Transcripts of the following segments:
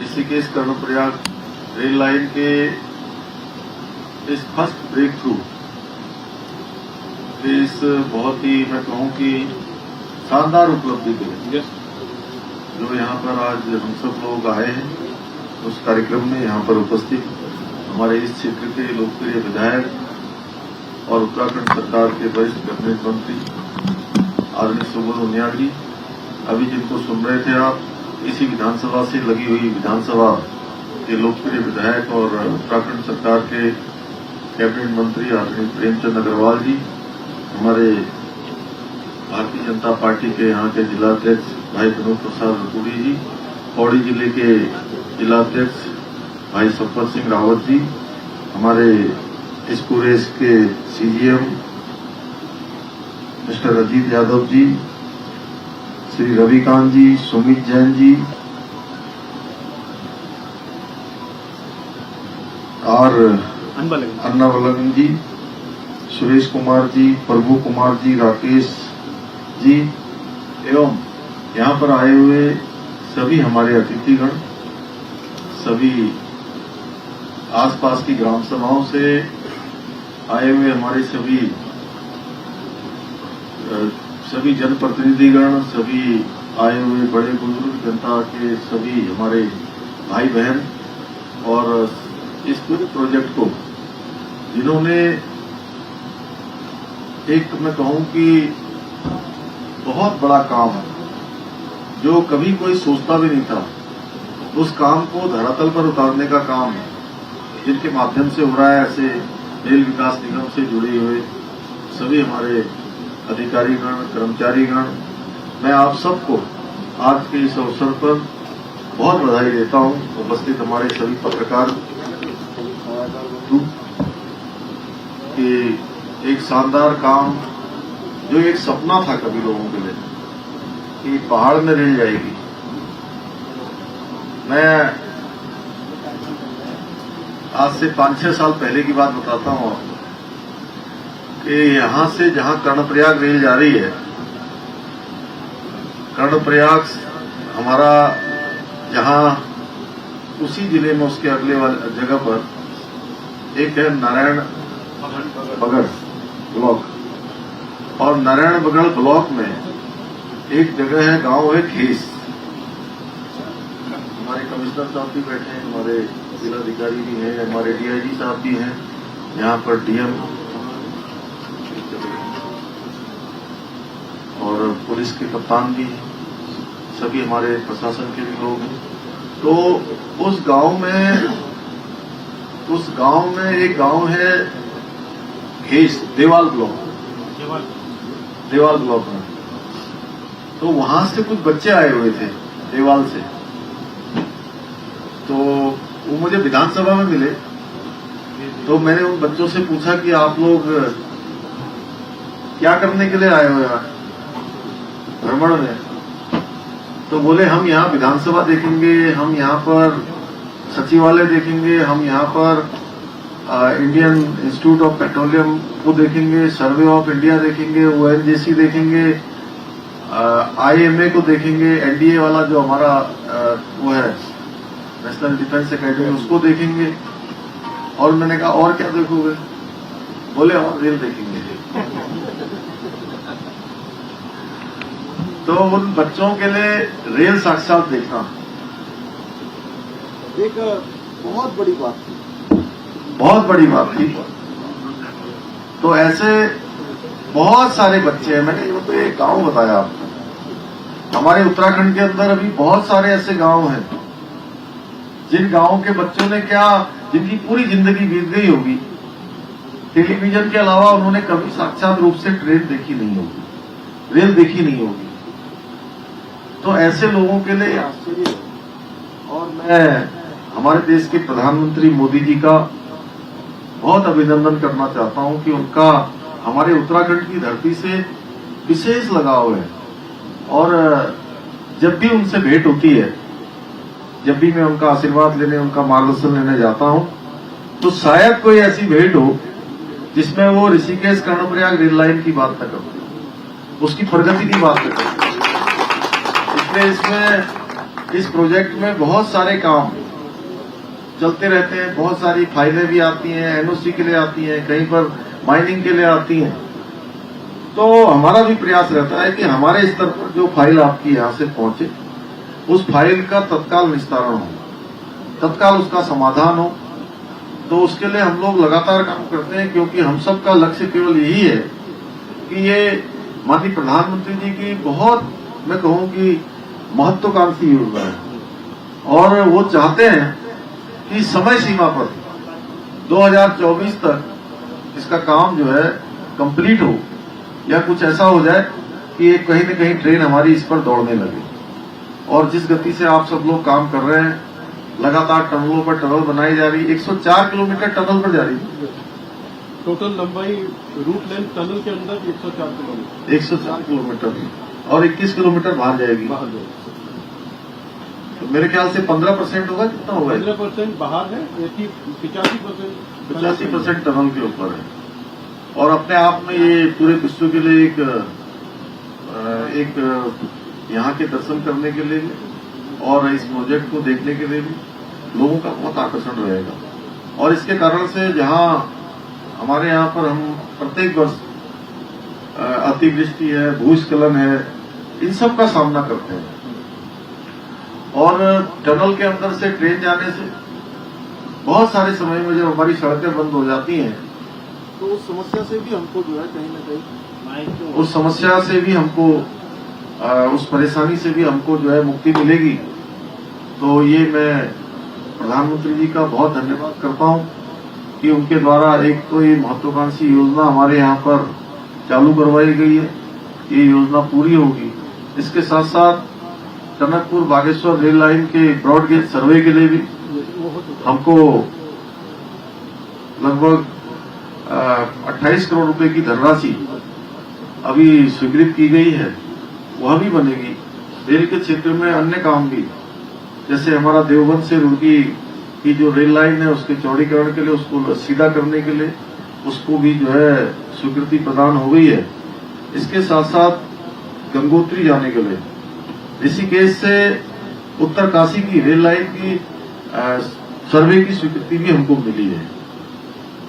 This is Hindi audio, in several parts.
ऋषिकेश कर्णप्रयाग रेल लाइन के इस फर्स्ट ब्रेक थ्रू इस बहुत ही मैं कहूं कि शानदार उपलब्धि के लिए जो यहाँ पर आज हम सब लोग आए हैं उस कार्यक्रम में यहाँ पर उपस्थित हमारे इस क्षेत्र के लोकप्रिय विधायक और उत्तराखंड सरकार के वरिष्ठ कैबिनेट मंत्री आदरणीय सुबोध उनियाल जी, अभी जिनको सुन रहे थे आप, इसी विधानसभा से लगी हुई विधानसभा के लोकप्रिय विधायक और उत्तराखंड सरकार के कैबिनेट मंत्री आदरणीय प्रेमचंद अग्रवाल जी, हमारे भारतीय जनता पार्टी के यहाँ के जिलाध्यक्ष भाई विनोद प्रसाद रतूड़ी जी, पौड़ी जिले के जिलाध्यक्ष भाई सफर सिंह रावत जी, हमारे इस पूरे के सीजीएम मिस्टर अजीत यादव जी, श्री रविकांत जी, सुमित जैन जी और अन्ना वलन जी, सुरेश कुमार जी, प्रभु कुमार जी, राकेश जी एवं यहाँ पर आए हुए सभी हमारे अतिथिगण, सभी आसपास की ग्राम सभाओं से आए हुए हमारे सभी जनप्रतिनिधिगण, सभी आए हुए बड़े बुजुर्ग जनता के सभी हमारे भाई बहन और इस पूरे प्रोजेक्ट को जिन्होंने एक मैं कहूं कि बहुत बड़ा काम है जो कभी कोई सोचता भी नहीं था, उस काम को धरातल पर उतारने का काम है जिनके माध्यम से हो रहा है। ऐसे रेल विकास निगम से जुड़े हुए सभी हमारे अधिकारीगण, कर्मचारीगण, मैं आप सबको आज के इस अवसर पर बहुत बधाई देता हूं। उपस्थित हमारे सभी पत्रकार कि एक शानदार काम जो एक सपना था कभी लोगों के लिए कि पहाड़ में रेल जाएगी। मैं आज से 5-6 साल पहले की बात बताता हूं आपको कि यहां से जहां कर्णप्रयाग रेल जा रही है, कर्णप्रयाग हमारा जहां उसी जिले में उसके अगले वाले जगह पर एक है नारायण बगड़ ब्लॉक, और नारायण बगड़ ब्लॉक में एक जगह है, गांव है खेस। हमारे कमिश्नर साहब भी बैठे हैं, हमारे जिलाधिकारी भी हैं, हमारे डीआईजी साहब भी हैं, यहाँ पर डीएम और पुलिस के कप्तान भी हैं, सभी हमारे प्रशासन के भी लोग हैं। तो उस गांव में एक गांव है घेस, देवाल ब्लॉक में। तो वहां से कुछ बच्चे आए हुए थे देवाल से, तो वो मुझे विधानसभा में मिले। तो मैंने उन बच्चों से पूछा कि आप लोग क्या करने के लिए आए हो यहाँ भ्रमण में? तो बोले हम यहाँ विधानसभा देखेंगे, हम यहाँ पर सचिवालय देखेंगे, हम यहाँ पर इंडियन इंस्टीट्यूट ऑफ पेट्रोलियम को देखेंगे, सर्वे ऑफ इंडिया देखेंगे, ओएनजीसी देखेंगे, आईएमए को देखेंगे, एनडीए वाला जो हमारा वो है नेशनल डिफेंस एकेडमी, उसको देखेंगे। और मैंने कहा और क्या देखोगे? बोले और रेल देखेंगे। तो उन बच्चों के लिए रेल साक्षात देखना एक बहुत बड़ी बात थी। तो ऐसे बहुत सारे बच्चे हैं। मैंने ये तो एक गांव बताया आपको, हमारे उत्तराखंड के अंदर अभी बहुत सारे ऐसे गांव हैं जिन गांवों के बच्चों ने जिनकी पूरी जिंदगी बीत गई होगी, टेलीविजन के अलावा उन्होंने कभी साक्षात रूप से ट्रेन देखी नहीं होगी, रेल देखी नहीं होगी। तो ऐसे लोगों के लिए आश्चर्य। और मैं हमारे देश के प्रधानमंत्री मोदी जी का बहुत अभिनंदन करना चाहता हूं कि उनका हमारे उत्तराखंड की धरती से विशेष लगाव है। और जब भी उनसे भेंट होती है, जब भी मैं उनका आशीर्वाद लेने, उनका मार्गदर्शन लेने जाता हूं, तो शायद कोई ऐसी भेंट हो जिसमें वो ऋषिकेश कर्णप्रयाग रेल लाइन की बात न करो, उसकी प्रगति की बात न करो। इसमें इस प्रोजेक्ट में बहुत सारे काम चलते रहते हैं, बहुत सारी फाइलें भी आती हैं, एनओसी के लिए आती हैं, कहीं पर माइनिंग के लिए आती हैं। तो हमारा भी प्रयास रहता है कि हमारे स्तर पर जो फाइल आपकी यहाँ से पहुंचे, उस फाइल का तत्काल निस्तारण हो, तत्काल उसका समाधान हो। तो उसके लिए हम लोग लगातार काम करते हैं, क्योंकि हम सब का लक्ष्य केवल यही है कि ये माननीय प्रधानमंत्री जी की बहुत, मैं कहूँ कि महत्वाकांक्षी योजना है और वो चाहते हैं कि समय सीमा पर 2024 तक इसका काम जो है कंप्लीट हो, या कुछ ऐसा हो जाए कि कहीं न कहीं ट्रेन हमारी इस पर दौड़ने लगे। और जिस गति से आप सब लोग काम कर रहे हैं, लगातार टनलों पर टनल बनाई जा रही है, 104 किलोमीटर टनल पर जा रही है। टोटल लंबाई रूट लेंथ टनल के अंदर 104 किलोमीटर 104 किलोमीटर और 21 किलोमीटर बाहर जाएगी। तो मेरे ख्याल से 15% होगा, कितना होगा? 15% बाहर है, 85% टनल के ऊपर है। और अपने आप में ये पूरे विश्व के लिए एक यहाँ के दर्शन करने के लिए भी और इस प्रोजेक्ट को देखने के लिए भी लोगों का बहुत आकर्षण रहेगा। और इसके कारण से जहाँ हमारे यहाँ पर हम प्रत्येक वर्ष अतिवृष्टि है, भूस्खलन है, इन सब का सामना करते हैं। और टनल के अंदर से ट्रेन जाने से बहुत सारे समय में जब हमारी सड़कें बंद हो जाती हैं, तो उस समस्या से भी हमको जो है कहीं न कहीं उस समस्या से भी हमको उस परेशानी से भी हमको जो है मुक्ति मिलेगी। तो ये मैं प्रधानमंत्री जी का बहुत धन्यवाद करता हूँ कि उनके द्वारा एक तो ये महत्वाकांक्षी योजना हमारे यहाँ पर चालू करवाई गई है, ये योजना पूरी होगी। इसके साथ साथ टनकपुर बागेश्वर रेल लाइन के ब्रॉड गेज सर्वे के लिए भी हमको लगभग 28 करोड़ रुपए की धनराशि अभी स्वीकृत की गई है, वह भी बनेगी। रेल के क्षेत्र में अन्य काम भी, जैसे हमारा देवबंद से रुड़की की जो रेल लाइन है उसके चौड़ीकरण के लिए, उसको सीधा करने के लिए, उसको भी जो है स्वीकृति प्रदान हो गई है। इसके साथ साथ गंगोत्री जाने के लिए ऋषिकेश से उत्तरकाशी की रेल लाइन की सर्वे की स्वीकृति भी हमको मिली है।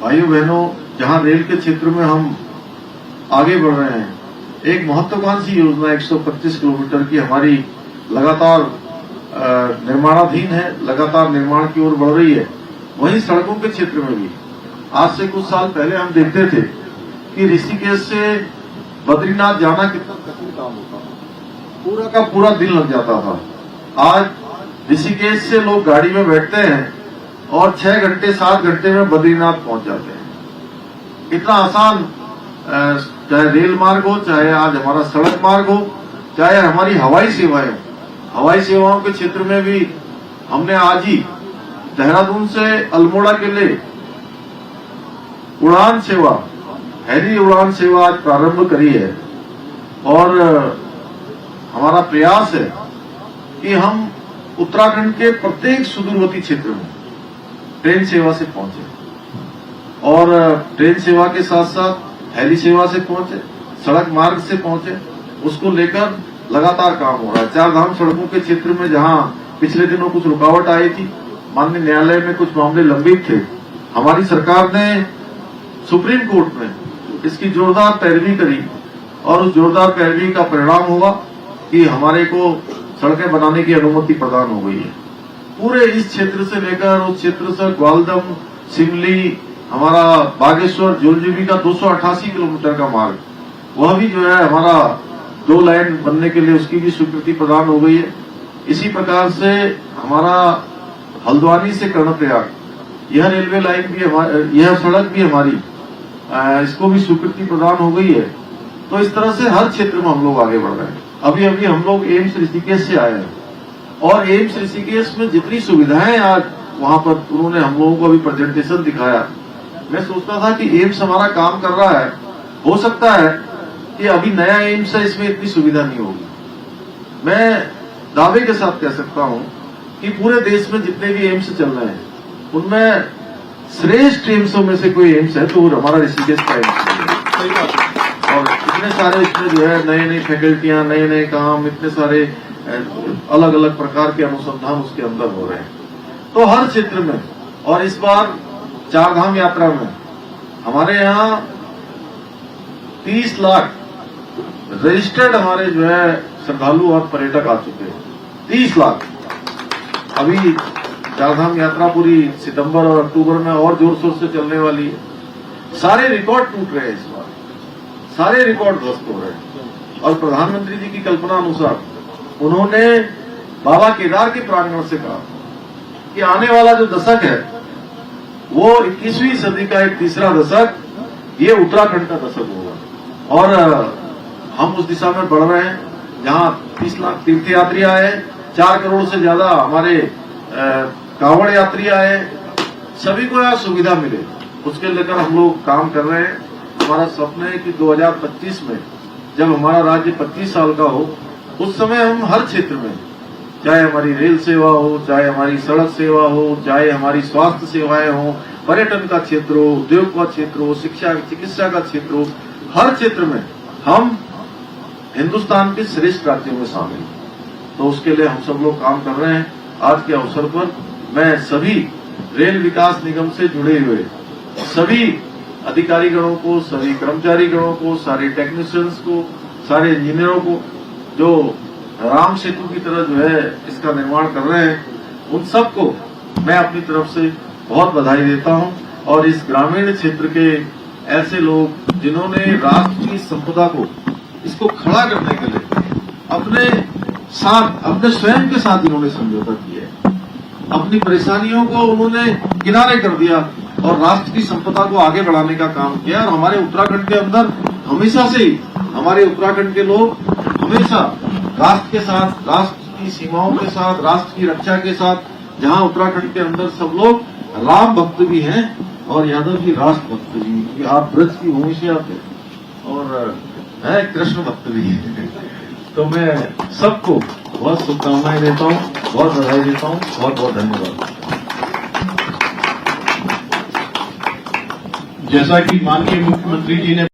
भाइयों बहनों, जहां रेल के क्षेत्र में हम आगे बढ़ रहे हैं, एक महत्वाकांक्षी योजना 125 किलोमीटर की हमारी लगातार निर्माणाधीन है, लगातार निर्माण की ओर बढ़ रही है। वहीं सड़कों के क्षेत्र में भी आज से कुछ साल पहले हम देखते थे कि ऋषिकेश से बद्रीनाथ जाना कितना कठिन काम होता था, पूरा का पूरा दिन लग जाता था। आज ऋषिकेश से लोग गाड़ी में बैठते हैं और 6 घंटे 7 घंटे में बद्रीनाथ पहुंच जाते हैं। इतना आसान, चाहे रेल मार्ग हो, चाहे आज हमारा सड़क मार्ग हो, चाहे हमारी हवाई सेवाएं हो। हवाई सेवाओं के क्षेत्र में भी हमने आज ही देहरादून से अल्मोड़ा के लिए उड़ान सेवा, हेली उड़ान सेवा आज प्रारंभ करी है। और हमारा प्रयास है कि हम उत्तराखंड के प्रत्येक सुदूरवर्ती क्षेत्र में ट्रेन सेवा से पहुंचे, और ट्रेन सेवा के साथ साथ हेली सेवा से पहुंचे, सड़क मार्ग से पहुंचे। उसको लेकर लगातार काम हो रहा है। 4 धाम सड़कों के क्षेत्र में जहां पिछले दिनों कुछ रुकावट आई थी, माननीय न्यायालय में कुछ मामले लंबित थे, हमारी सरकार ने सुप्रीम कोर्ट में इसकी जोरदार पैरवी करी और उस जोरदार पैरवी का परिणाम हुआ कि हमारे को सड़कें बनाने की अनुमति प्रदान हो गई है। पूरे इस क्षेत्र से लेकर उस क्षेत्र से ग्वालदम, सिमली, हमारा बागेश्वर, जोलजीबी का 288 किलोमीटर का मार्ग, वह भी जो है हमारा 2 लाइन बनने के लिए उसकी भी स्वीकृति प्रदान हो गई है। इसी प्रकार से हमारा हल्द्वानी से कर्णप्रयाग, यह रेलवे लाइन भी यह सड़क भी हमारी, इसको भी स्वीकृति प्रदान हो गई है। तो इस तरह से हर क्षेत्र में हम लोग आगे बढ़ रहे हैं। अभी अभी हम लोग एम्स ऋषिकेश से आए हैं और एम्स ऋषिकेश में जितनी सुविधाएं आज वहां पर उन्होंने हम लोगों को अभी प्रेजेंटेशन दिखाया, मैं सोचता था कि एम्स हमारा काम कर रहा है, हो सकता है कि अभी नया एम्स है, इसमें इतनी सुविधा नहीं होगी। मैं दावे के साथ कह सकता हूं कि पूरे देश में जितने भी एम्स चल रहे हैं उनमें श्रेष्ठ एम्सों में से कोई एम्स है तो वो हमारा ऋषिकेश का एम्स है। और इतने सारे इसमें जो है नए नए फैकल्टियां, नए नए काम, इतने सारे अलग अलग प्रकार के अनुसंधान उसके अंदर हो रहे हैं। तो हर क्षेत्र में, और इस बार चारधाम यात्रा में हमारे यहाँ 30 लाख रजिस्टर्ड हमारे जो है श्रद्धालु और पर्यटक आ चुके हैं। 30 लाख। अभी चारधाम यात्रा पूरी सितंबर और अक्टूबर में और जोर शोर से चलने वाली है। सारे रिकॉर्ड टूट रहे हैं इस बार, सारे रिकॉर्ड ध्वस्त हो रहे हैं। और प्रधानमंत्री जी की कल्पना अनुसार उन्होंने बाबा केदार के प्रांगण से कहा कि आने वाला जो दशक है वो 21वीं सदी का एक तीसरा दशक ये उत्तराखंड का दशक होगा। और हम उस दिशा में बढ़ रहे हैं जहां 30 लाख तीर्थयात्री आए, 4 करोड़ से ज्यादा हमारे कांवड़ यात्री आए, सभी को यह सुविधा मिले, उसके लेकर हम लोग काम कर रहे हैं। हमारा स्वप्न है कि 2025 में जब हमारा राज्य 25 साल का हो, उस समय हम हर क्षेत्र में, चाहे हमारी रेल सेवा हो, चाहे हमारी सड़क सेवा हो, चाहे हमारी स्वास्थ्य सेवाएं हो, पर्यटन का क्षेत्र हो, उद्योग का क्षेत्र हो, शिक्षा चिकित्सा का क्षेत्र हो, हर क्षेत्र में हम हिंदुस्तान के श्रेष्ठ राज्यों में शामिल हैं। तो उसके लिए हम सब लोग काम कर रहे हैं। आज के अवसर पर मैं सभी रेल विकास निगम से जुड़े हुए सभी अधिकारी गणों को, सभी कर्मचारी गणों को, सारे टेक्नीशियंस को, सारे इंजीनियरों को जो राम सेतु की तरह जो है इसका निर्माण कर रहे हैं, उन सबको मैं अपनी तरफ से बहुत बधाई देता हूं। और इस ग्रामीण क्षेत्र के ऐसे लोग जिन्होंने राष्ट्र की संपदा को इसको खड़ा करने के लिए अपने साथ, अपने स्वयं के साथ इन्होंने समझौता किया है, अपनी परेशानियों को उन्होंने किनारे कर दिया और राष्ट्र की संपदा को आगे बढ़ाने का काम किया। और हमारे उत्तराखंड के अंदर हमेशा से ही हमारे उत्तराखंड के लोग हमेशा राष्ट्र के साथ, राष्ट्र की सीमाओं के साथ, राष्ट्र की रक्षा के साथ, जहां उत्तराखंड के अंदर सब लोग राम भक्त भी हैं और यादव जी राष्ट्र भक्त भी, कि आप ब्रज की भूमि से आते और है कृष्ण भक्त भी है। तो मैं सबको बहुत शुभकामनाएं देता हूं, बहुत बधाई देता हूं, बहुत बहुत धन्यवाद। जैसा कि माननीय मुख्यमंत्री जी ने